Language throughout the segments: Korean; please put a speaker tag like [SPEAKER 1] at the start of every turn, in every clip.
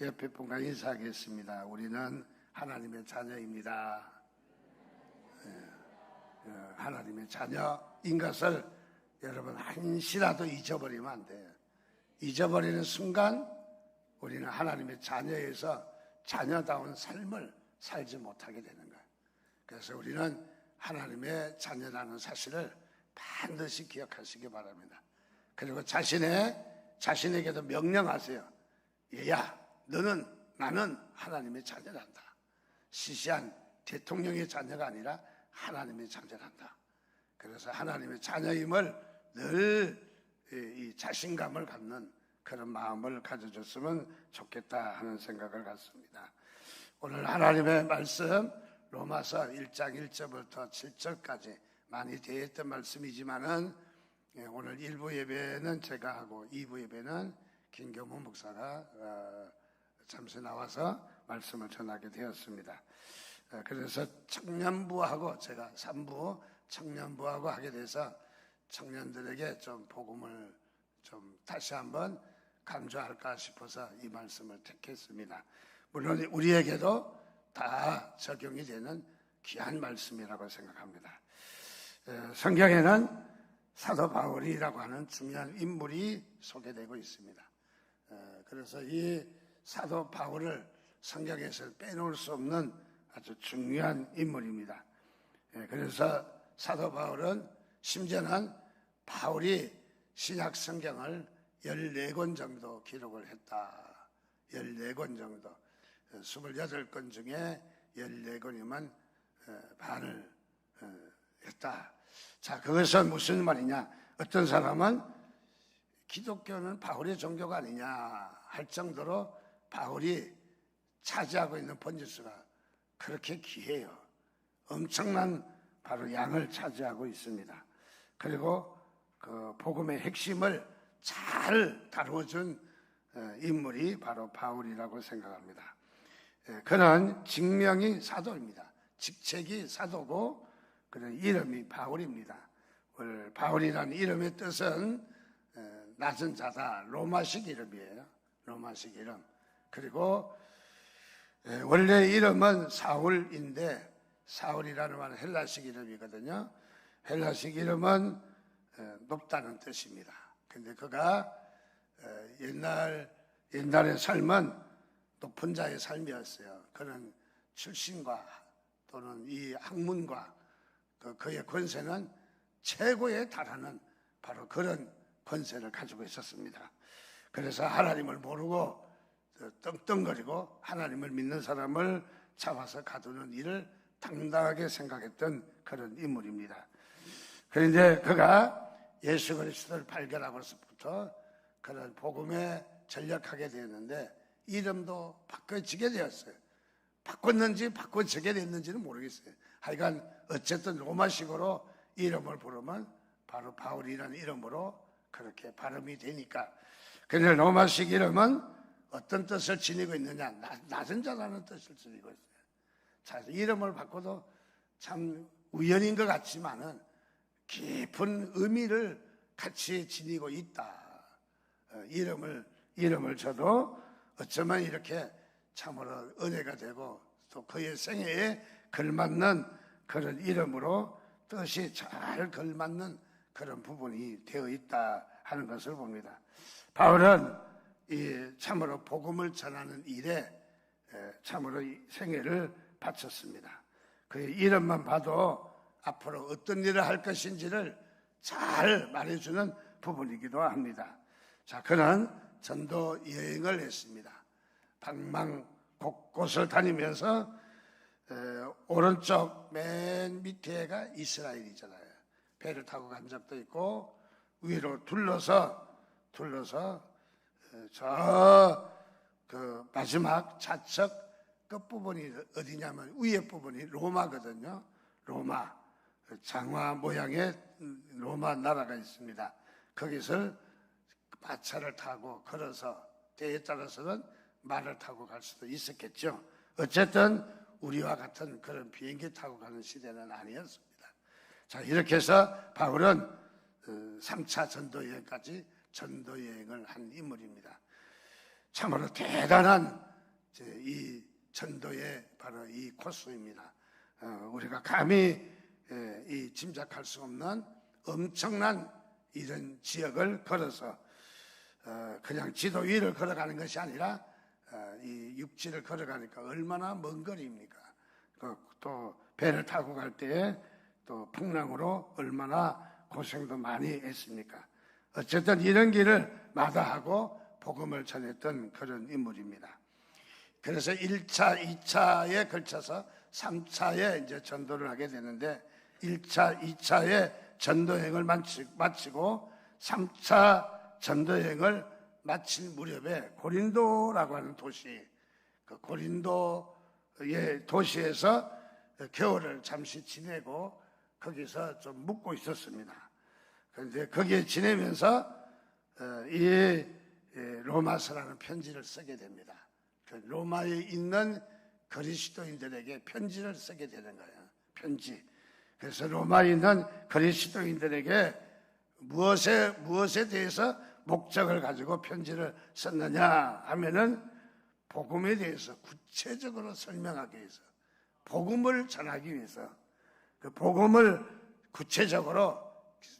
[SPEAKER 1] 옆에 분과 인사하겠습니다. 우리는 하나님의 자녀입니다. 하나님의 자녀인 것을 여러분 한시라도 잊어버리면 안 돼요. 잊어버리는 순간 우리는 하나님의 자녀에서 자녀다운 삶을 살지 못하게 되는 거예요. 그래서 우리는 하나님의 자녀라는 사실을 반드시 기억하시기 바랍니다. 그리고 자신에게도 명령하세요. 얘야, 나는 하나님의 자녀란다. 시시한 대통령의 자녀가 아니라 하나님의 자녀란다. 그래서 하나님의 자녀임을 늘 이 자신감을 갖는 그런 마음을 가져줬으면 좋겠다 하는 생각을 갖습니다. 오늘 하나님의 말씀 로마서 1장 1절부터 7절까지 많이 되었던 말씀이지만은 오늘 1부 예배는 제가 하고 2부 예배는 김경문 목사가 잠시 나와서 말씀을 전하게 되었습니다. 그래서 청년부하고 제가 3부 청년부하고 하게 돼서 청년들에게 좀 복음을 좀 다시 한번 강조할까 싶어서 이 말씀을 택했습니다. 물론 우리에게도 다 적용이 되는 귀한 말씀이라고 생각합니다. 성경에는 사도 바울이라고 하는 중요한 인물이 소개되고 있습니다. 그래서 이 사도 바울을 성경에서 빼놓을 수 없는 아주 중요한 인물입니다. 그래서 사도 바울은 심지어는 바울이 신약 성경을 14권 정도 기록을 했다. 14권 정도. 28권 중에 14권이면 반을 했다. 자, 그것은 무슨 말이냐? 어떤 사람은 기독교는 바울의 종교가 아니냐 할 정도로 바울이 차지하고 있는 번지수가 그렇게 귀해요. 엄청난 바로 양을 차지하고 있습니다. 그리고 그 복음의 핵심을 잘 다루어준 인물이 바로 바울이라고 생각합니다. 그는 직명이 사도입니다. 직책이 사도고 그는 이름이 바울입니다. 바울이라는 이름의 뜻은 낮은 자다. 로마식 이름이에요. 로마식 이름. 그리고 원래 이름은 사울인데 사울이라는 말은 헬라식 이름이거든요. 헬라식 이름은 높다는 뜻입니다. 근데 그가 옛날의 삶은 높은 자의 삶이었어요. 그는 출신과 또는 이 학문과 그의 권세는 최고에 달하는 바로 그런 권세를 가지고 있었습니다. 그래서 하나님을 모르고 떵떵거리고 하나님을 믿는 사람을 잡아서 가두는 일을 당당하게 생각했던 그런 인물입니다. 그런데 그가 예수 그리스도를 발견하고서부터 그런 복음에 전력하게 되었는데 이름도 바꿔지게 되었어요. 바꿨는지 바꿔지게 됐는지는 모르겠어요. 하여간 어쨌든 로마식으로 이름을 부르면 바로 바울이라는 이름으로 그렇게 발음이 되니까. 그런데 로마식 이름은 어떤 뜻을 지니고 있느냐? 낮은 자라는 뜻을 지니고 있어요. 자, 이름을 바꿔도 참 우연인 것 같지만은 깊은 의미를 같이 지니고 있다. 이름을 줘도 어쩌면 이렇게 참으로 은혜가 되고 또 그의 생애에 걸맞는 그런 이름으로 뜻이 잘 걸맞는 그런 부분이 되어 있다 하는 것을 봅니다. 바울은 참으로 복음을 전하는 일에 참으로 생애를 바쳤습니다. 그의 이름만 봐도 앞으로 어떤 일을 할 것인지를 잘 말해주는 부분이기도 합니다. 자, 그는 전도 여행을 했습니다. 방방 곳곳을 다니면서 오른쪽 맨 밑에가 이스라엘이잖아요. 배를 타고 간 적도 있고 위로 둘러서 저 그 마지막 좌측 끝부분이 어디냐면 위에 부분이 로마거든요. 로마 장화 모양의 로마 나라가 있습니다. 거기서 마차를 타고 걸어서 때에 따라서는 말을 타고 갈 수도 있었겠죠. 어쨌든 우리와 같은 그런 비행기 타고 가는 시대는 아니었습니다. 자, 이렇게 해서 바울은 3차 전도여행까지 전도여행을 한 인물입니다. 참으로 대단한 이 전도의 바로 이 코스입니다. 우리가 감히 이 짐작할 수 없는 엄청난 이런 지역을 걸어서 그냥 지도 위를 걸어가는 것이 아니라 이 육지를 걸어가니까 얼마나 먼 거리입니까? 또 배를 타고 갈 때에 또 풍랑으로 얼마나 고생도 많이 했습니까? 어쨌든 이런 길을 마다하고 복음을 전했던 그런 인물입니다. 그래서 1차, 2차에 걸쳐서 3차에 이제 전도를 하게 되는데 1차, 2차의 전도행을 마치고 3차 전도행을 마친 무렵에 고린도라고 하는 도시, 그 고린도의 도시에서 겨울을 잠시 지내고 거기서 좀 묵고 있었습니다. 그런데 거기에 지내면서 이 로마서라는 편지를 쓰게 됩니다. 그 로마에 있는 그리스도인들에게 편지를 쓰게 되는 거예요. 편지. 그래서 로마에 있는 그리스도인들에게 무엇에 대해서 목적을 가지고 편지를 썼느냐 하면은 복음에 대해서 구체적으로 설명하기 위해서, 복음을 전하기 위해서, 그 복음을 구체적으로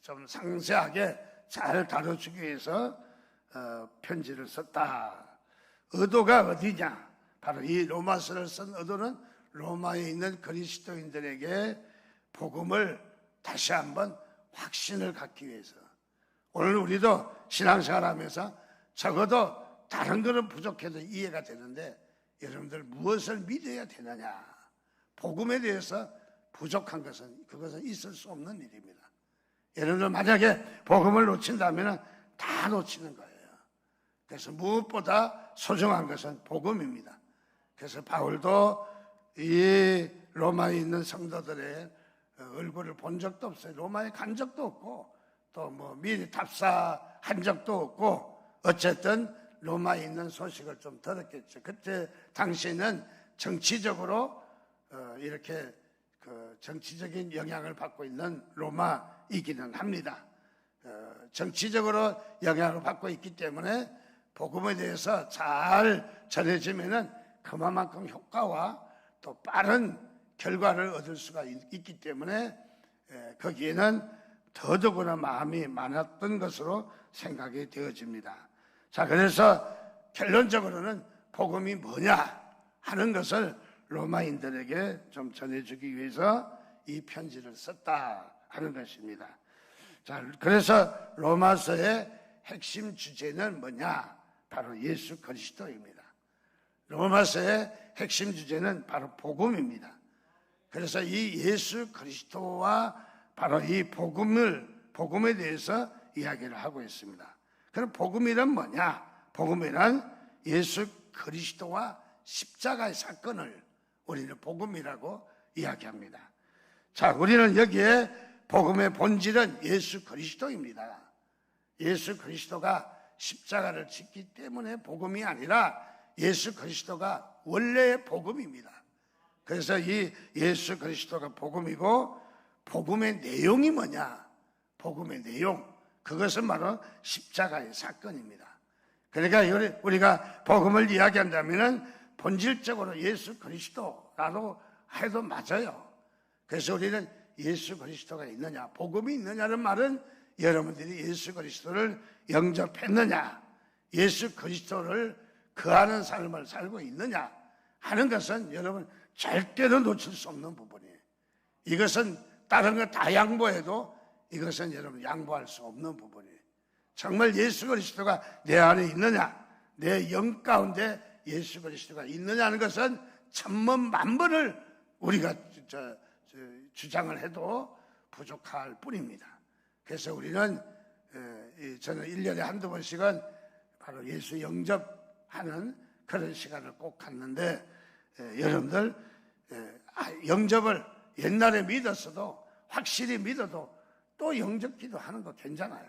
[SPEAKER 1] 좀 상세하게 잘 다뤄주기 위해서 편지를 썼다. 의도가 어디냐? 바로 이 로마서를 쓴 의도는 로마에 있는 그리스도인들에게 복음을 다시 한번 확신을 갖기 위해서. 오늘 우리도 신앙생활하면서 적어도 다른 것은 부족해도 이해가 되는데 여러분들 무엇을 믿어야 되느냐? 복음에 대해서 부족한 것은 그것은 있을 수 없는 일입니다. 여러분들 만약에 복음을 놓친다면 다 놓치는 거예요. 그래서 무엇보다 소중한 것은 복음입니다. 그래서 바울도 이 로마에 있는 성도들의 얼굴을 본 적도 없어요. 로마에 간 적도 없고 또 뭐 미리 답사한 적도 없고 어쨌든 로마에 있는 소식을 좀 들었겠죠. 그때 당시에는 정치적으로 이렇게 그 정치적인 영향을 받고 있는 로마이기는 합니다. 정치적으로 영향을 받고 있기 때문에 복음에 대해서 잘 전해지면은 그만큼 효과와 또 빠른 결과를 얻을 수가 있기 때문에 거기에는 더더구나 마음이 많았던 것으로 생각이 되어집니다. 자, 그래서 결론적으로는 복음이 뭐냐 하는 것을 로마인들에게 좀 전해주기 위해서 이 편지를 썼다 하는 것입니다. 자, 그래서 로마서의 핵심 주제는 뭐냐? 바로 예수 그리스도입니다. 로마서의 핵심 주제는 바로 복음입니다. 그래서 이 예수 그리스도와 바로 이 복음에 대해서 이야기를 하고 있습니다. 그럼 복음이란 뭐냐? 복음이란 예수 그리스도와 십자가의 사건을 우리는 복음이라고 이야기합니다. 자, 우리는 여기에 복음의 본질은 예수 그리스도입니다. 예수 그리스도가 십자가를 짓기 때문에 복음이 아니라 예수 그리스도가 원래의 복음입니다. 그래서 이 예수 그리스도가 복음이고 복음의 내용이 뭐냐? 복음의 내용, 그것은 바로 십자가의 사건입니다. 그러니까 우리가 복음을 이야기한다면 본질적으로 예수 그리스도라고 해도 맞아요. 그래서 우리는 예수 그리스도가 있느냐, 복음이 있느냐는 말은 여러분들이 예수 그리스도를 영접했느냐, 예수 그리스도를 거하는 삶을 살고 있느냐 하는 것은 여러분 절대로 놓칠 수 없는 부분이에요. 이것은 다른 거 다 양보해도 이것은 여러분 양보할 수 없는 부분이에요. 정말 예수 그리스도가 내 안에 있느냐, 내 영 가운데 예수 그리스도가 있느냐는 것은 천번만번을 우리가 주장을 해도 부족할 뿐입니다. 그래서 우리는 저는 1년에 한두 번씩은 바로 예수 영접하는 그런 시간을 꼭 갖는데 여러분들 영접을 옛날에 믿었어도 확실히 믿어도 또 영접기도 하는 거 괜찮아요.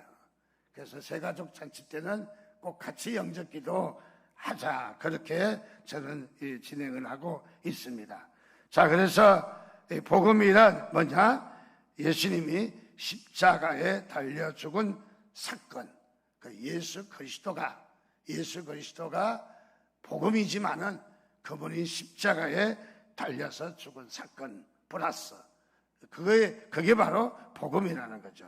[SPEAKER 1] 그래서 새가족 잔치 때는 꼭 같이 영접기도 하자, 그렇게 저는 진행을 하고 있습니다. 자, 그래서 복음이란 뭐냐? 예수님이 십자가에 달려 죽은 사건, 그 예수 그리스도가 복음이지만은 그분이 십자가에 달려서 죽은 사건 플러스 그게 바로 복음이라는 거죠.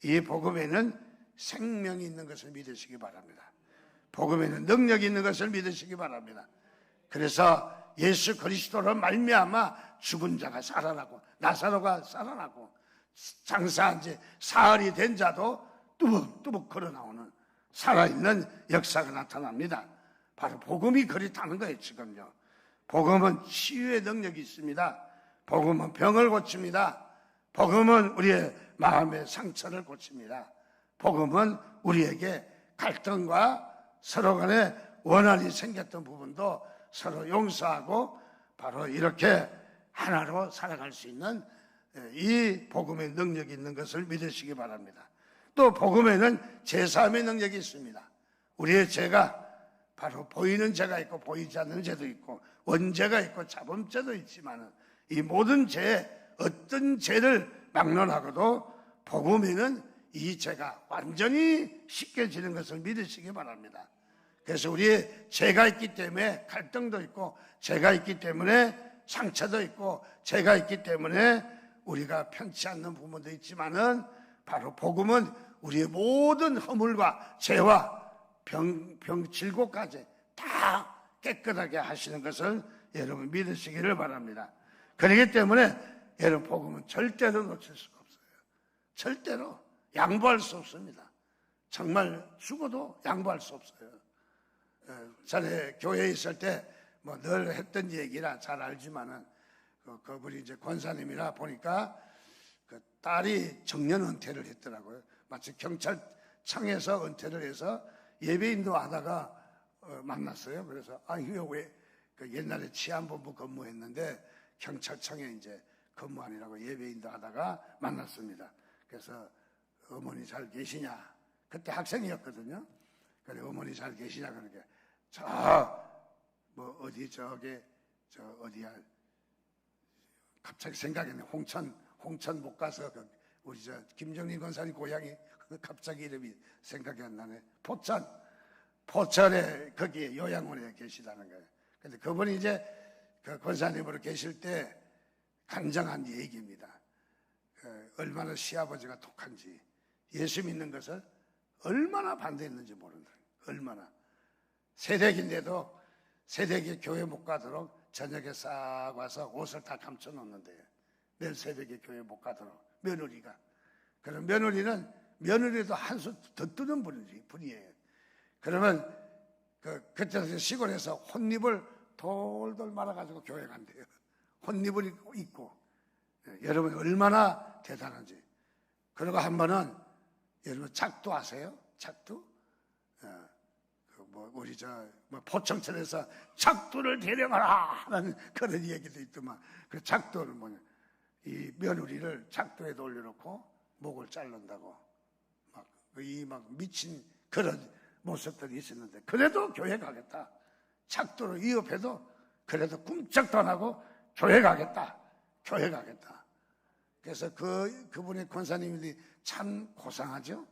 [SPEAKER 1] 이 복음에는 생명이 있는 것을 믿으시기 바랍니다. 복음에는 능력이 있는 것을 믿으시기 바랍니다. 그래서 예수 그리스도로 말미암아 죽은 자가 살아나고 나사로가 살아나고 장사한 지 사흘이 된 자도 뚜벅뚜벅 걸어나오는 살아있는 역사가 나타납니다. 바로 복음이 그렇다는 거예요. 지금요, 복음은 치유의 능력이 있습니다. 복음은 병을 고칩니다. 복음은 우리의 마음의 상처를 고칩니다. 복음은 우리에게 갈등과 서로 간에 원한이 생겼던 부분도 서로 용서하고 바로 이렇게 하나로 살아갈 수 있는 이 복음의 능력이 있는 것을 믿으시기 바랍니다. 또 복음에는 제3의 능력이 있습니다. 우리의 죄가 바로 보이는 죄가 있고 보이지 않는 죄도 있고 원죄가 있고 자범죄도 있지만 이 모든 죄, 어떤 죄를 막론하고도 복음에는 이 죄가 완전히 씻겨지는 것을 믿으시기 바랍니다. 그래서 우리의 죄가 있기 때문에 갈등도 있고 죄가 있기 때문에 상처도 있고 죄가 있기 때문에 우리가 편치 않는 부분도 있지만은 바로 복음은 우리의 모든 허물과 죄와 질고까지 다 깨끗하게 하시는 것을 여러분 믿으시기를 바랍니다. 그렇기 때문에 여러분 복음은 절대로 놓칠 수가 없어요. 절대로 양보할 수 없습니다. 정말 죽어도 양보할 수 없어요. 전에 교회에 있을 때 뭐 늘 했던 얘기라 잘 알지만은 그분이 이제 권사님이라 보니까 그 딸이 정년 은퇴를 했더라고요. 마치 경찰청에서 은퇴를 해서 예배인도 하다가 만났어요. 그래서 이거 왜 그 옛날에 치안본부 근무했는데 경찰청에 이제 근무하느라고 예배인도 하다가 만났습니다. 그래서 어머니 잘 계시냐? 그때 학생이었거든요. 그래 어머니 잘 계시냐 그러게 뭐 어디 어디야 갑자기 생각이 나네. 홍천 못 가서 우리 김정린 권사님 고향이 갑자기 이름이 생각이 안 나네. 포천에 거기 요양원에 계시다는 거예요. 근데 그분이 이제 그 권사님으로 계실 때 간증한 얘기입니다. 얼마나 시아버지가 독한지 예수 믿는 것을 얼마나 반대했는지 모른다. 얼마나 새댁인데도 새댁이 교회 못 가도록 저녁에 싹 와서 옷을 다 감춰 놓는데요. 내일 새벽에 교회 못 가도록 며느리가. 그럼 며느리도 한 수 더 뜨는 분이에요. 그러면 그때 시골에서 혼잎을 돌돌 말아가지고 교회 간대요. 혼잎을 입고. 여러분 얼마나 대단한지. 그리고 한 번은 여러분 작두 아세요? 작두? 우리 포청천에서 작두를 데려가라 하는 그런 얘기도 있더만. 그 작두는 뭐냐? 이 며느리를 작두에 올려놓고 목을 자른다고 막 미친 그런 모습들이 있었는데 그래도 교회 가겠다. 작두를 위협해도 그래도 꿈쩍도 안 하고 교회 가겠다. 교회 가겠다. 그래서 그분의 권사님이 참 고상하죠.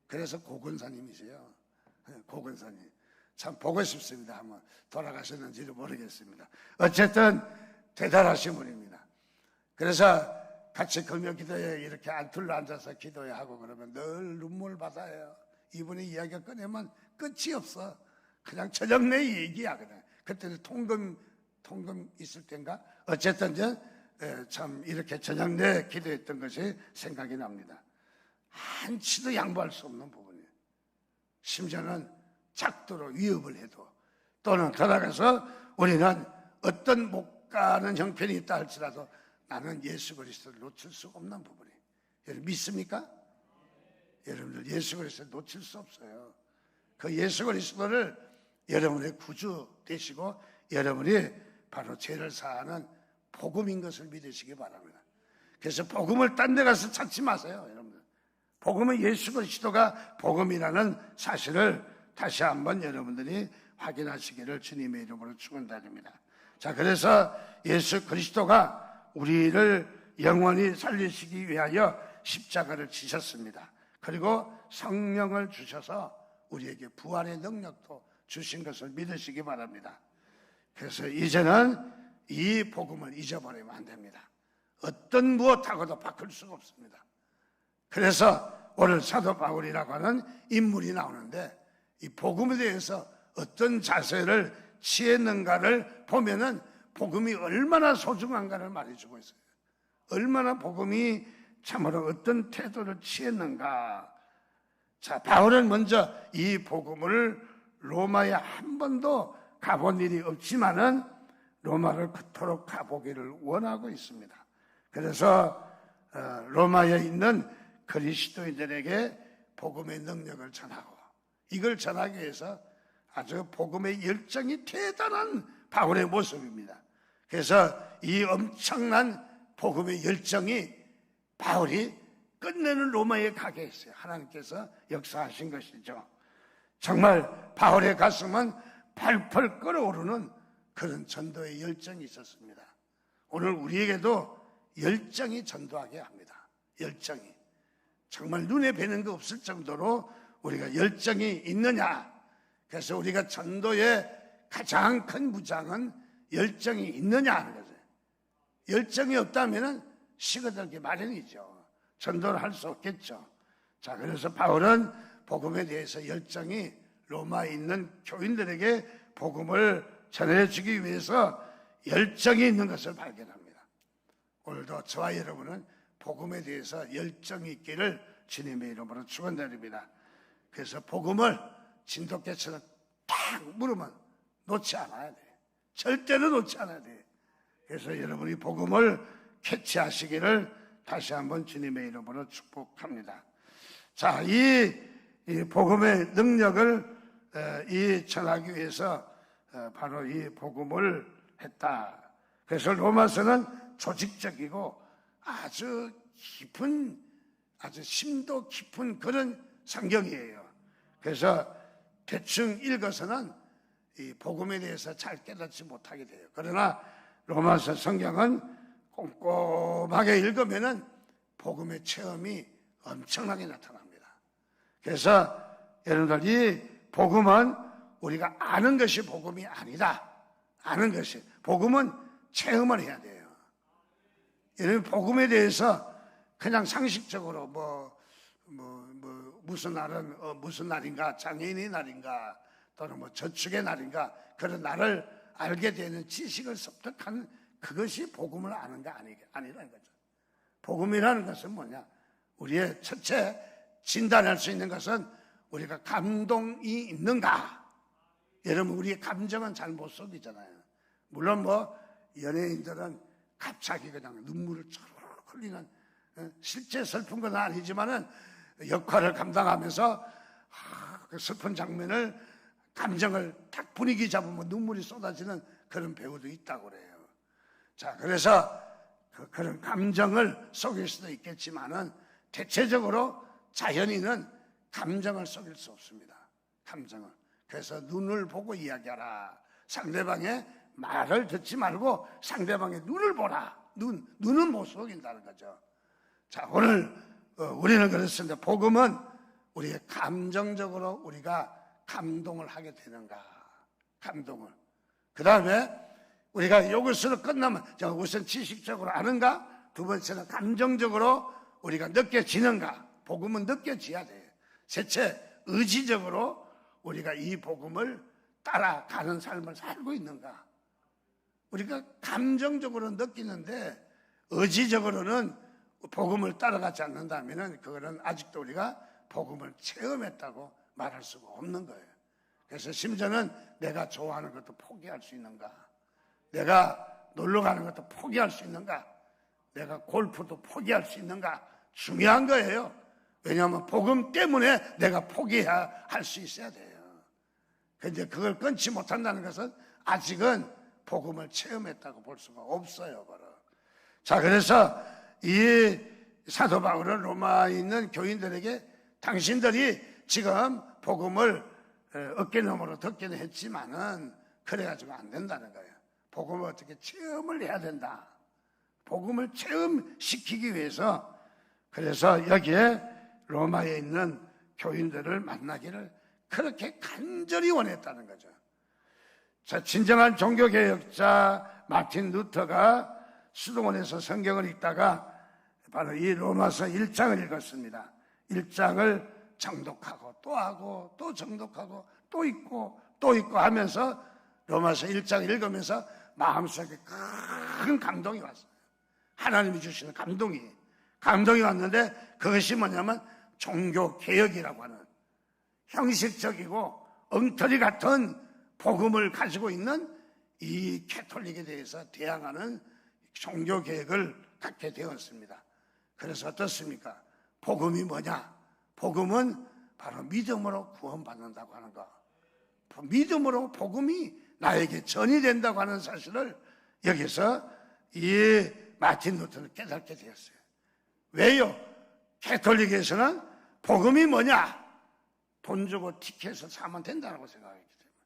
[SPEAKER 1] 그래서 고권사님이세요. 고권사님. 참 보고 싶습니다. 한번 돌아가셨는지도 모르겠습니다. 어쨌든 대단하신 분입니다. 그래서 같이 금요 기도에 이렇게 안틀로 앉아서 기도해 하고 그러면 늘 눈물 받아요. 이분의 이야기가 꺼내면 끝이 없어. 그냥 저녁 내 얘기야. 그냥. 그때는 통금 있을 때인가? 어쨌든 참 이렇게 저녁 내 기도했던 것이 생각이 납니다. 한치도 양보할 수 없는 부분이에요. 심지어는 작두로 위협을 해도 또는 돌아가서 우리는 어떤 못 가는 형편이 있다 할지라도 나는 예수 그리스도를 놓칠 수 없는 부분이에요. 여러분 믿습니까? 여러분들 예수 그리스도를 놓칠 수 없어요. 그 예수 그리스도를 여러분의 구주 되시고 여러분이 바로 죄를 사하는 복음인 것을 믿으시기 바랍니다. 그래서 복음을 딴 데 가서 찾지 마세요. 여러분들. 복음은 예수 그리스도가 복음이라는 사실을 다시 한번 여러분들이 확인하시기를 주님의 이름으로 축원드립니다. 자, 그래서 예수 그리스도가 우리를 영원히 살리시기 위하여 십자가를 지셨습니다. 그리고 성령을 주셔서 우리에게 부활의 능력도 주신 것을 믿으시기 바랍니다. 그래서 이제는 이 복음을 잊어버리면 안 됩니다. 어떤 무엇하고도 바꿀 수가 없습니다. 그래서 오늘 사도 바울이라고 하는 인물이 나오는데 이 복음에 대해서 어떤 자세를 취했는가를 보면은 복음이 얼마나 소중한가를 말해주고 있어요. 얼마나 복음이 참으로 어떤 태도를 취했는가. 자, 바울은 먼저 이 복음을 로마에 한 번도 가본 일이 없지만은 로마를 그토록 가보기를 원하고 있습니다. 그래서 로마에 있는 그리스도인들에게 복음의 능력을 전하고 이걸 전하기 위해서 아주 복음의 열정이 대단한 바울의 모습입니다. 그래서 이 엄청난 복음의 열정이 바울이 끝내는 로마에 가게 했어요. 하나님께서 역사하신 것이죠. 정말 바울의 가슴은 팔팔 끓어오르는 그런 전도의 열정이 있었습니다. 오늘 우리에게도 열정이 전도하게 합니다. 열정이. 정말 눈에 뵈는 거 없을 정도로 우리가 열정이 있느냐. 그래서 우리가 전도의 가장 큰 무장은 열정이 있느냐 하는 거죠. 열정이 없다면 식어들기 마련이죠. 전도를 할 수 없겠죠. 자, 그래서 바울은 복음에 대해서 열정이 로마에 있는 교인들에게 복음을 전해주기 위해서 열정이 있는 것을 발견합니다. 오늘도 저와 여러분은 복음에 대해서 열정이 있기를 주님의 이름으로 축원드립니다. 그래서 복음을 진돗개처럼 딱 물으면 놓지 않아야 돼. 절대로 놓지 않아야 돼. 그래서 여러분이 복음을 캐치하시기를 다시 한번 주님의 이름으로 축복합니다. 자, 이 복음의 능력을 전하기 위해서 바로 이 복음을 했다. 그래서 로마서는 조직적이고 아주 깊은, 아주 심도 깊은 그런 성경이에요. 그래서 대충 읽어서는 이 복음에 대해서 잘 깨닫지 못하게 돼요. 그러나 로마서 성경은 꼼꼼하게 읽으면은 복음의 체험이 엄청나게 나타납니다. 그래서 여러분들 이 복음은 우리가 아는 것이 복음이 아니다. 아는 것이. 복음은 체험을 해야 돼요. 여러분 복음에 대해서 그냥 상식적으로 무슨 날은 무슨 날인가, 장애인의 날인가, 또는 저축의 날인가, 그런 날을 알게 되는 지식을 습득하는 그것이 복음을 아는 게 아니라는 거죠. 복음이라는 것은 뭐냐? 우리의 첫째 진단할 수 있는 것은 우리가 감동이 있는가? 여러분, 우리의 감정은 잘 못 속이잖아요. 물론 연예인들은 갑자기 그냥 눈물을 촤르륵 흘리는, 실제 슬픈 건 아니지만은 역할을 감당하면서 그 슬픈 장면을 감정을 딱 분위기 잡으면 눈물이 쏟아지는 그런 배우도 있다고 그래요. 자, 그래서 그런 감정을 속일 수도 있겠지만은 대체적으로 자연인은 감정을 속일 수 없습니다. 감정을. 그래서 눈을 보고 이야기하라. 상대방의 말을 듣지 말고 상대방의 눈을 보라. 눈은 못 속인다는 거죠. 자, 오늘 우리는 그렇습니다. 복음은 우리의 감정적으로 우리가 감동을 하게 되는가. 감동을. 그 다음에 우리가 이것으로 끝나면 우선 지식적으로 아는가? 두 번째는 감정적으로 우리가 느껴지는가? 복음은 느껴져야 돼요. 셋째, 의지적으로 우리가 이 복음을 따라가는 삶을 살고 있는가? 우리가 감정적으로 느끼는데 의지적으로는 복음을 따라가지 않는다면 그거는 아직도 우리가 복음을 체험했다고 말할 수가 없는 거예요. 그래서 심지어는 내가 좋아하는 것도 포기할 수 있는가? 내가 놀러 가는 것도 포기할 수 있는가? 내가 골프도 포기할 수 있는가? 중요한 거예요. 왜냐하면 복음 때문에 내가 포기해야 할 수 있어야 돼요. 그런데 그걸 끊지 못한다는 것은 아직은 복음을 체험했다고 볼 수가 없어요. 바로. 자, 그래서 이 사도 바울은 로마에 있는 교인들에게 당신들이 지금 복음을 어깨너머로 듣기는 했지만은 그래가지고 안 된다는 거예요. 복음을 어떻게 체험을 해야 된다. 복음을 체험시키기 위해서 그래서 여기에 로마에 있는 교인들을 만나기를 그렇게 간절히 원했다는 거죠. 자, 진정한 종교개혁자 마틴 루터가 수도원에서 성경을 읽다가 바로 이 로마서 1장을 읽었습니다. 1장을 정독하고 또 하고 또 정독하고 또 읽고 또 읽고 하면서 로마서 1장 읽으면서 마음속에 큰 감동이 왔어요. 하나님이 주시는 감동이 왔는데 그것이 뭐냐면 종교개혁이라고 하는 형식적이고 엉터리 같은 복음을 가지고 있는 이 캐톨릭에 대해서 대항하는 종교개혁을 갖게 되었습니다. 그래서 어떻습니까? 복음이 뭐냐? 복음은 바로 믿음으로 구원받는다고 하는 거. 믿음으로 복음이 나에게 전이 된다고 하는 사실을 여기서 이 마틴 루터는 깨닫게 되었어요. 왜요? 캐톨릭에서는 복음이 뭐냐? 돈 주고 티켓을 사면 된다고 생각했기 때문에.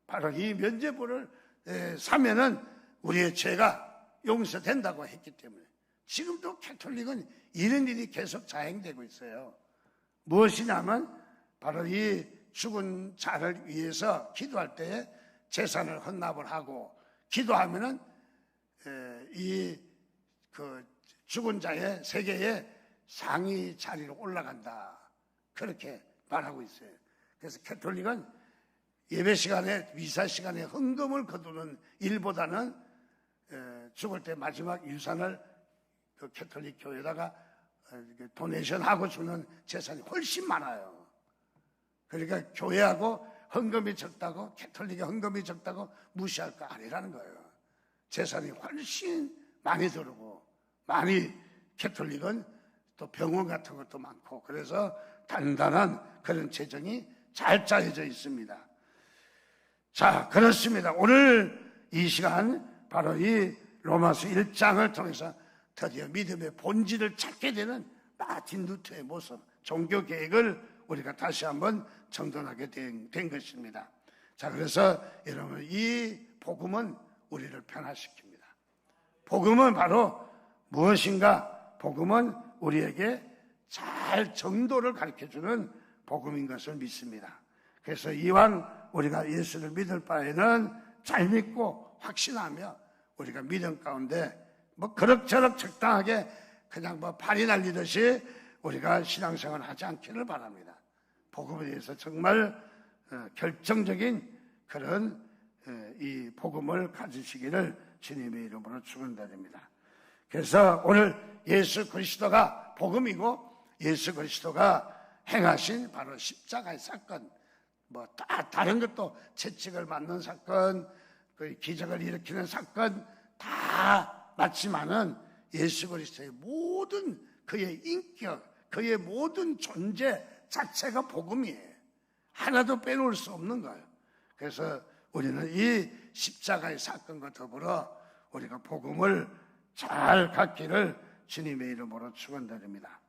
[SPEAKER 1] 바로 이 면죄부를 사면은 우리의 죄가 용서된다고 했기 때문에. 지금도 캐톨릭은 이런 일이 계속 자행되고 있어요. 무엇이냐면 바로 이 죽은 자를 위해서 기도할 때에 재산을 헌납을 하고 기도하면은 그 죽은 자의 세계에 상위 자리로 올라간다. 그렇게 말하고 있어요. 그래서 캐톨릭은 예배 시간에, 미사 시간에 헌금을 거두는 일보다는 죽을 때 마지막 유산을 그 캐톨릭 교회에다가 도네이션하고 주는 재산이 훨씬 많아요. 그러니까 교회하고 헌금이 적다고, 캐톨릭의 헌금이 적다고 무시할 거 아니라는 거예요. 재산이 훨씬 많이 들고, 많이 캐톨릭은 또 병원 같은 것도 많고, 그래서 단단한 그런 재정이 잘 짜여져 있습니다. 자, 그렇습니다. 오늘 이 시간 바로 이 로마서 1장을 통해서 드디어 믿음의 본질을 찾게 되는 마틴 루터의 모습, 종교 계획을 우리가 다시 한번 정돈하게 된 것입니다. 자, 그래서 여러분, 이 복음은 우리를 변화시킵니다. 복음은 바로 무엇인가? 복음은 우리에게 잘 정도를 가르쳐주는 복음인 것을 믿습니다. 그래서 이왕 우리가 예수를 믿을 바에는 잘 믿고 확신하며 우리가 믿음 가운데 뭐 그럭저럭 적당하게 그냥 뭐 발이 날리듯이 우리가 신앙생활을 하지 않기를 바랍니다. 복음에 대해서 정말 결정적인 그런 이 복음을 가지시기를 주님의 이름으로 축원드립니다. 그래서 오늘 예수 그리스도가 복음이고 예수 그리스도가 행하신 바로 십자가의 사건, 뭐 다른 것도 채찍을 맞는 사건, 그 기적을 일으키는 사건 다 맞지만은 예수 그리스도의 모든 그의 인격, 그의 모든 존재 자체가 복음이에요. 하나도 빼놓을 수 없는 거예요. 그래서 우리는 이 십자가의 사건과 더불어 우리가 복음을 잘 갖기를 주님의 이름으로 축원드립니다.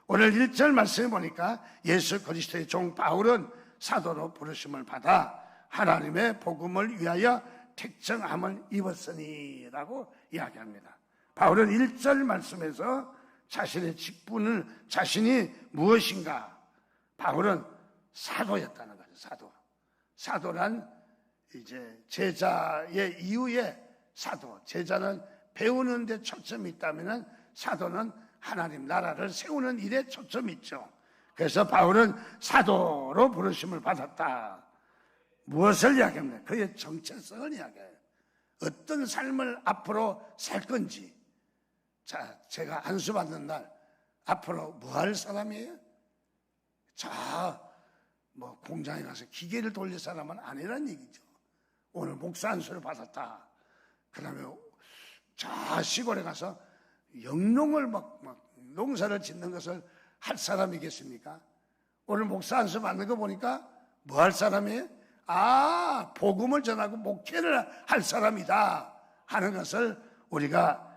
[SPEAKER 1] 오늘 1절 말씀에 보니까 예수 그리스도의 종 바울은 사도로 부르심을 받아 하나님의 복음을 위하여 택정함을 입었으니 라고 이야기합니다. 바울은 1절 말씀에서 자신의 직분을, 자신이 무엇인가, 바울은 사도였다는 거죠. 사도란 이제 제자의 이후에 사도, 제자는 배우는 데 초점이 있다면 사도는 하나님 나라를 세우는 일에 초점이 있죠. 그래서 바울은 사도로 부르심을 받았다. 무엇을 이야기합니까? 그의 정체성을 이야기해요. 어떤 삶을 앞으로 살 건지. 자, 제가 안수 받는 날 앞으로 뭐 할 사람이에요? 뭐 공장에 가서 기계를 돌릴 사람은 아니란 얘기죠. 오늘 목사 안수를 받았다. 그 다음에 시골에 가서 영농을 막 농사를 짓는 것을 할 사람이겠습니까? 오늘 목사 안수 받는 거 보니까 뭐 할 사람이에요? 복음을 전하고 목회를 할 사람이다 하는 것을 우리가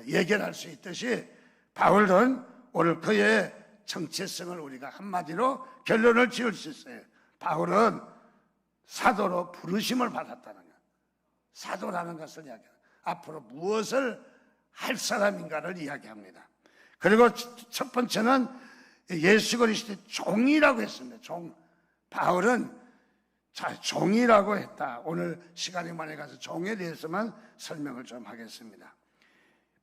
[SPEAKER 1] 예견할 수 있듯이 바울은 오늘 그의 정체성을 우리가 한마디로 결론을 지을 수 있어요. 바울은 사도로 부르심을 받았다는 거예요. 사도라는 것을 이야기합니다. 앞으로 무엇을 할 사람인가를 이야기합니다. 그리고 첫 번째는 예수 그리스도의 종이라고 했습니다. 종. 바울은 종이라고 했다. 오늘 시간이 많이 가서 종에 대해서만 설명을 좀 하겠습니다.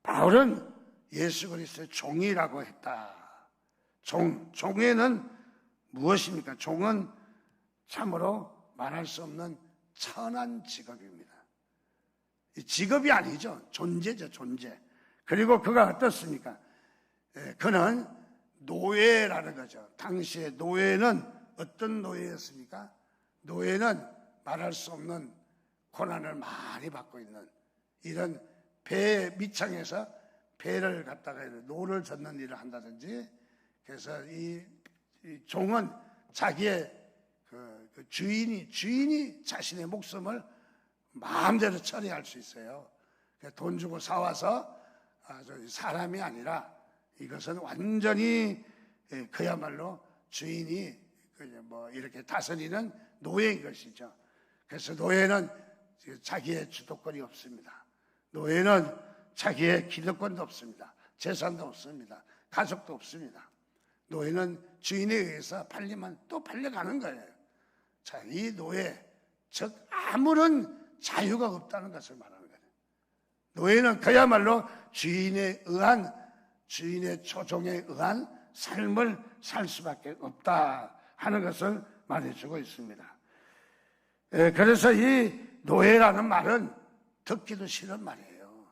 [SPEAKER 1] 바울은 예수 그리스도의 종이라고 했다. 종에는 무엇입니까? 종은 참으로 말할 수 없는 천한 직업입니다. 직업이 아니죠. 존재죠, 존재. 그리고 그가 어떻습니까? 그는 노예라는 거죠. 당시에 노예는 어떤 노예였습니까? 노예는 말할 수 없는 고난을 많이 받고 있는 이런 배 밑창에서 배를 갖다가 노를 젓는 일을 한다든지, 그래서 이 종은 자기의 그 주인이 자신의 목숨을 마음대로 처리할 수 있어요. 돈 주고 사와서 사람이 아니라 이것은 완전히 그야말로 주인이 뭐 이렇게 다스리는 노예인 것이죠. 그래서 노예는 자기의 주도권이 없습니다. 노예는 자기의 기득권도 없습니다. 재산도 없습니다. 가족도 없습니다. 노예는 주인에 의해서 팔리면 또 팔려가는 거예요. 자, 이 노예, 즉 아무런 자유가 없다는 것을 말하는 거예요. 노예는 그야말로 주인에 의한, 주인의 조종에 의한 삶을 살 수밖에 없다 하는 것을 말해주고 있습니다. 그래서 이 노예라는 말은 듣기도 싫은 말이에요.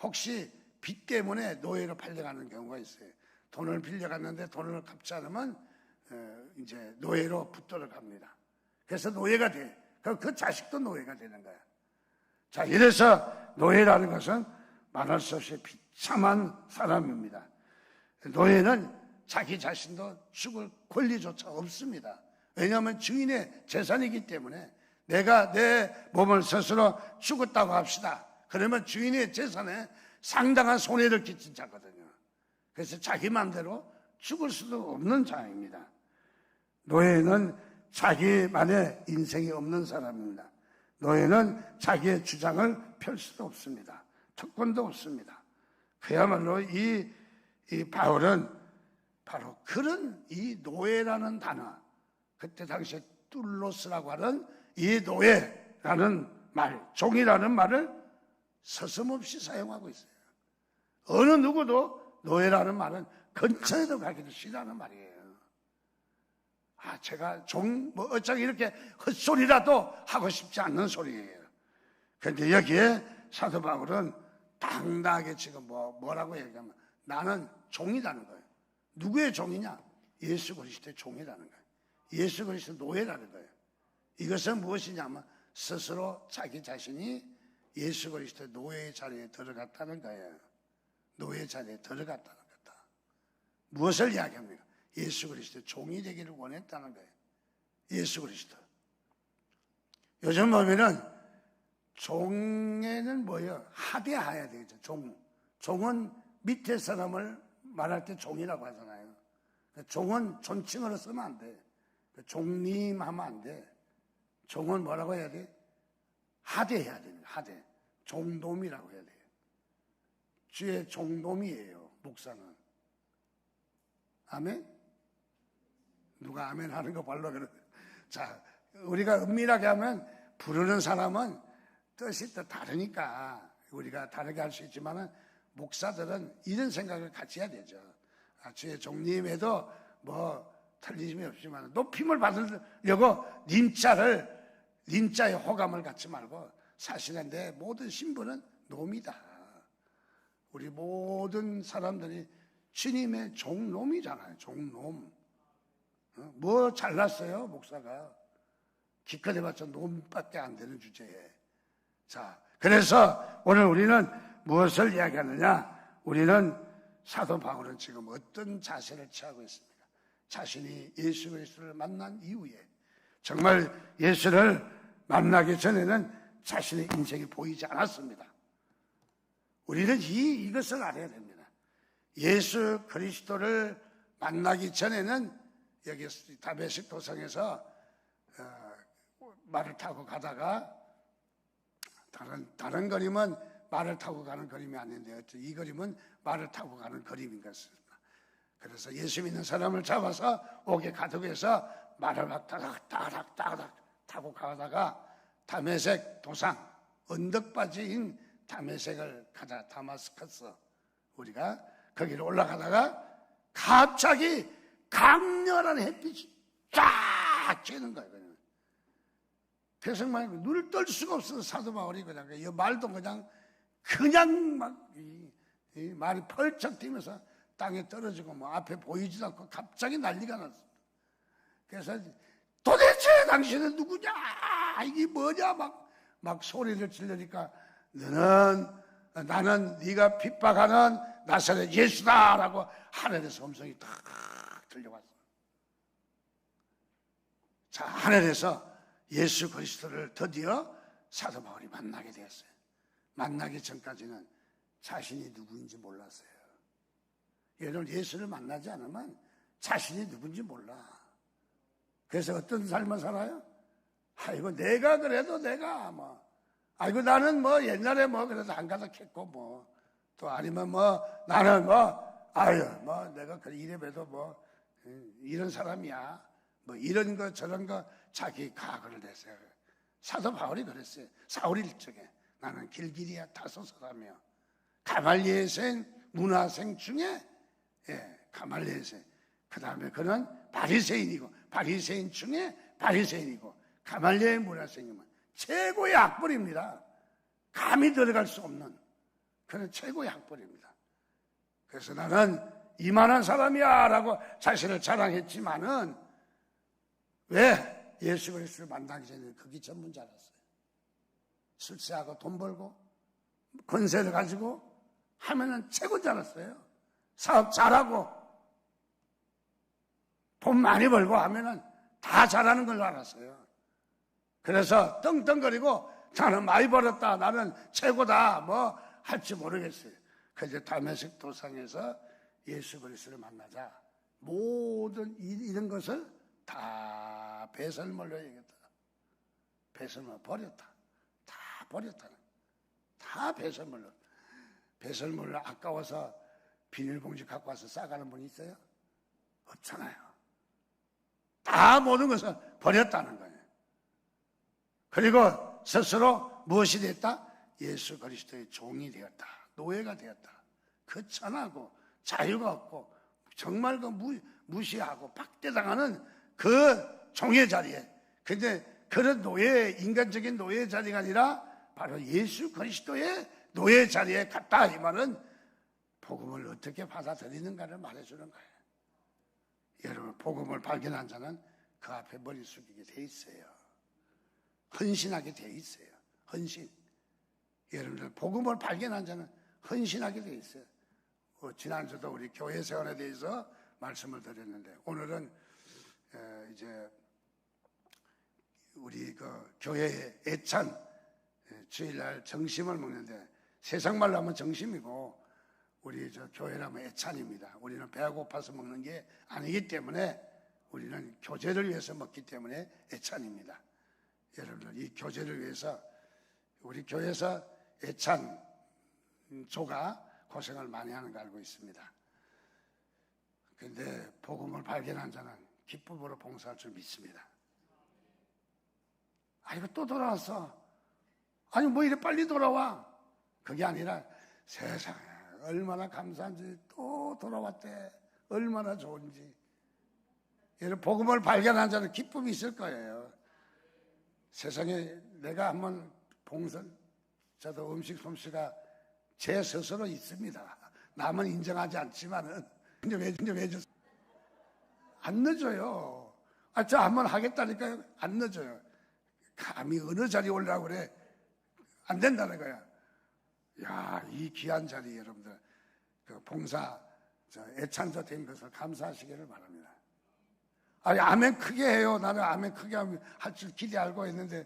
[SPEAKER 1] 혹시 빚 때문에 노예로 팔려가는 경우가 있어요. 돈을 빌려갔는데 돈을 갚지 않으면 이제 노예로 붙들어 갑니다. 그래서 노예가 돼. 그 자식도 노예가 되는 거야. 자, 이래서 노예라는 것은 말할 수 없이 비참한 사람입니다. 노예는 자기 자신도 죽을 권리조차 없습니다. 왜냐하면 주인의 재산이기 때문에 내가 내 몸을 스스로 죽었다고 합시다. 그러면 주인의 재산에 상당한 손해를 끼친 자거든요. 그래서 자기 마음대로 죽을 수도 없는 자입니다. 노예는 자기만의 인생이 없는 사람입니다. 노예는 자기의 주장을 펼 수도 없습니다. 특권도 없습니다. 그야말로 이 바울은 바로 그런 이 노예라는 단어, 그때 당시에 툴로스라고 하는 이 노예라는 말, 종이라는 말을 서슴없이 사용하고 있어요. 어느 누구도 노예라는 말은 근처에도 가기도 싫어하는 말이에요. 제가 어차피 이렇게 헛소리라도 하고 싶지 않는 소리예요. 그런데 여기에 사도 바울은 당당하게 지금 뭐라고 얘기하면 나는 종이라는 거예요. 누구의 종이냐? 예수 그리스도의 종이라는 거예요. 예수 그리스도 노예라는 거예요. 이것은 무엇이냐면 스스로 자기 자신이 예수 그리스도의 노예의 자리에 들어갔다는 거예요. 노예 자리에 들어갔다는 거다. 무엇을 이야기합니까? 예수 그리스도의 종이 되기를 원했다는 거예요. 예수 그리스도. 요즘 보면은 종에는 뭐예요? 하대해야 되겠죠. 종은 밑에 사람을 말할 때 종이라고 하잖아요. 종은 존칭으로 쓰면 안 돼. 종님 하면 안 돼. 종은 뭐라고 해야 돼? 하대해야 됩니다. 하대. 종놈이라고 해야 돼요. 주의 종놈이에요. 목사는. 아멘? 누가 아멘 하는 거 발로 그래. 자, 우리가 은밀하게 하면 부르는 사람은 뜻이 또 다르니까 우리가 다르게 할 수 있지만은 목사들은 이런 생각을 같이 해야 되죠. 주의 종님에도 틀림이 없지만 높임을 받으려고 님자의 호감을 갖지 말고 사실은 내 모든 신분은 놈이다. 우리 모든 사람들이 주님의 종놈이잖아요. 종놈. 뭐 잘났어요, 목사가. 기껏 해봤자 놈밖에 안 되는 주제에. 자, 그래서 오늘 우리는 무엇을 이야기하느냐? 우리는 사도 바울은 지금 어떤 자세를 취하고 있습니까? 자신이 예수 그리스도를 만난 이후에 정말 예수를 만나기 전에는 자신의 인생이 보이지 않았습니다. 우리는 이것을 알아야 됩니다. 예수 그리스도를 만나기 전에는 여기 다메섹 도성에서 말을 타고 가다가 다른 그림은 말을 타고 가는 그림이 아닌데 이 그림은 말을 타고 가는 그림인 것입니다. 그래서 예수 믿는 사람을 잡아서 옥에 가두고 해서 말을 막 따닥따닥 타고 가다가 다메섹 도상, 언덕바지인 다메섹을 가다, 다마스커스, 우리가 거기로 올라가다가 갑자기 강렬한 햇빛이 쫙 쬐는 거예요. 백성만이 눈을 뜰 수가 없어서 사도 바울이 그냥 이 말도 그냥 막 이 말이 펄쩍 뛰면서 땅에 떨어지고 뭐 앞에 보이지도 않고 갑자기 난리가 났어. 그래서 도대체 당신은 누구냐? 이게 뭐냐? 막 소리를 지르니까 나는 네가 핍박하는 나사렛 예수다라고 하늘에서 음성이 딱 들려왔어. 자, 하늘에서 예수 그리스도를 드디어 사도 바울이 만나게 되었어요. 만나기 전까지는 자신이 누구인지 몰랐어요. 여러분, 예수를 만나지 않으면 자신이 누군지 몰라. 그래서 어떤 삶을 살아요? 아이고, 내가 그래도 내가 아이고, 나는 옛날에 그래도 안 가득했고 또 아니면 나는 내가 이래봬도 이런 사람이야. 이런 거 저런 거 자기 가거를 냈어요. 사도 바울이 그랬어요. 사울일 적에 나는 길기리아 타소 사람이요. 가말리엘생 문화생 중에 가말리엘생. 그 다음에 그는 바리새인이고 바리새인 중에 바리새인이고 가말리엘 문화생이면 최고의 학벌입니다. 감히 들어갈 수 없는 그런 최고의 학벌입니다. 그래서 나는 이만한 사람이야 라고 자신을 자랑했지만은 왜 예수 그리스도를 만나기 전에 그게 전문자랐어요. 술세하고 돈 벌고 권세를 가지고 하면은 최고인 줄 알았어요. 사업 잘하고 돈 많이 벌고 하면은 다 잘하는 걸로 알았어요. 그래서 떵떵거리고 나는 많이 벌었다, 나는 최고다 할지 모르겠어요. 그래서 다메섹 도상에서 예수 그리스도를 만나자 모든 이런 것을 다 배설물로 얘기했다. 배설물 버렸다. 다 버렸다. 다 배설물로. 배설물을 아까워서 비닐봉지 갖고 와서 싸가는 분이 있어요? 없잖아요. 다 모든 것을 버렸다는 거예요. 그리고 스스로 무엇이 됐다? 예수 그리스도의 종이 되었다. 노예가 되었다. 그 천하고 자유가 없고 정말 무시하고 박대당하는 그 종의 자리에, 근데 그런 인간적인 노예 자리가 아니라 바로 예수 그리스도의 노예 자리에 갔다. 이 말은 복음을 어떻게 받아들이는가를 말해주는 거예요. 여러분, 복음을 발견한 자는 그 앞에 머리 숙이게 돼 있어요. 헌신하게 돼 있어요. 헌신. 여러분들, 복음을 발견한 자는 헌신하게 돼 있어요. 지난주도 우리 교회 생활에 대해서 말씀을 드렸는데, 오늘은 이제 우리 그 교회의 애찬 주일날 정심을 먹는데, 세상 말로 하면 정심이고 우리 교회라면 애찬입니다. 우리는 배가 고파서 먹는 게 아니기 때문에, 우리는 교제를 위해서 먹기 때문에 애찬입니다. 여러분들, 이 교제를 위해서 우리 교회에서 애찬조가 고생을 많이 하는 거 알고 있습니다. 그런데 복음을 발견한 자는 기쁨으로 봉사할 줄 믿습니다. 이거 또 돌아왔어. 아니 이래 빨리 돌아와. 그게 아니라 세상에 얼마나 감사한지, 또 돌아왔대. 얼마나 좋은지. 여러분, 복음을 발견한 자는 기쁨이 있을 거예요. 세상에 내가 한번 저도 음식 솜씨가 제 스스로 있습니다. 남은 인정하지 않지만은. 근데 왜 안 늦어요. 저 한번 하겠다니까 안 늦어요. 감히 어느 자리에 올라고 그래. 안 된다는 거야. 야, 이 귀한 자리, 여러분들, 그 봉사, 애찬조 된 것을 감사하시기를 바랍니다. 아멘 크게 해요. 나는 아멘 크게 할 줄 기대 알고 했는데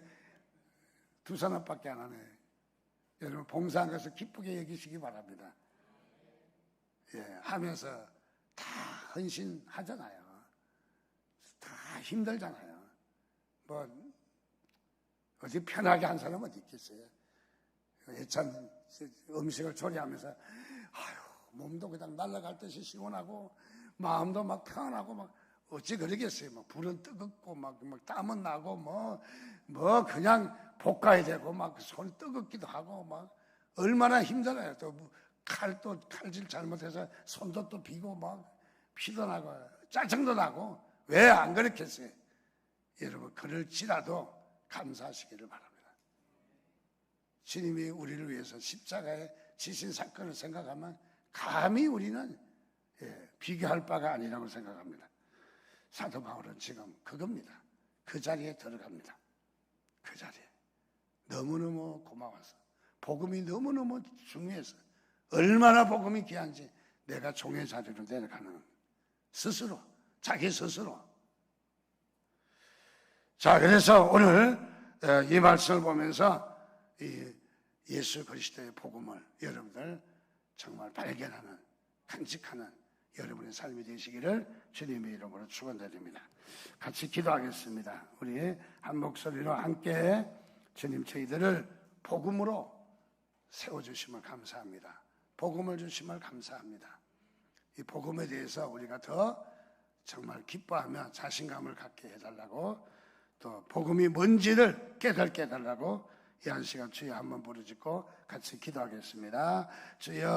[SPEAKER 1] 두 사람밖에 안 하네. 여러분, 봉사한 것을 기쁘게 여기시기 바랍니다. 하면서 다 헌신하잖아요. 다 힘들잖아요. 어디 편하게 한 사람 어디 있겠어요? 애찬 음식을 조리하면서 몸도 그냥 날아갈 듯이 시원하고 마음도 막 편하고 어찌 그러겠어요. 막 불은 뜨겁고 막 땀은 나고 뭐 그냥 볶아야 되고 막 손이 뜨겁기도 하고 막 얼마나 힘들어요. 또 칼질 잘못해서 손도 또 비고 막 피도 나고 짜증도 나고 왜 안 그렇겠어요? 여러분 그럴지라도 감사하시기를 바랍니다. 주님이 우리를 위해서 십자가에 지신 사건을 생각하면 감히 우리는 비교할 바가 아니라고 생각합니다. 사도 바울은 지금 그겁니다. 그 자리에 들어갑니다. 그 자리에. 너무너무 고마워서. 복음이 너무너무 중요해서. 얼마나 복음이 귀한지 내가 종의 자리로 내려가는 스스로, 자기 스스로. 자, 그래서 오늘 이 말씀을 보면서 이 예수 그리스도의 복음을 여러분들 정말 발견하는, 간직하는 여러분의 삶이 되시기를 주님의 이름으로 축원드립니다. 같이 기도하겠습니다. 우리 한 목소리로 함께 주님 저희들을 복음으로 세워주심을 감사합니다. 복음을 주심을 감사합니다. 이 복음에 대해서 우리가 더 정말 기뻐하며 자신감을 갖게 해달라고 또 복음이 뭔지를 깨닫게 해달라고 이 한 시간 주여 한번 부르짖고 같이 기도하겠습니다. 주여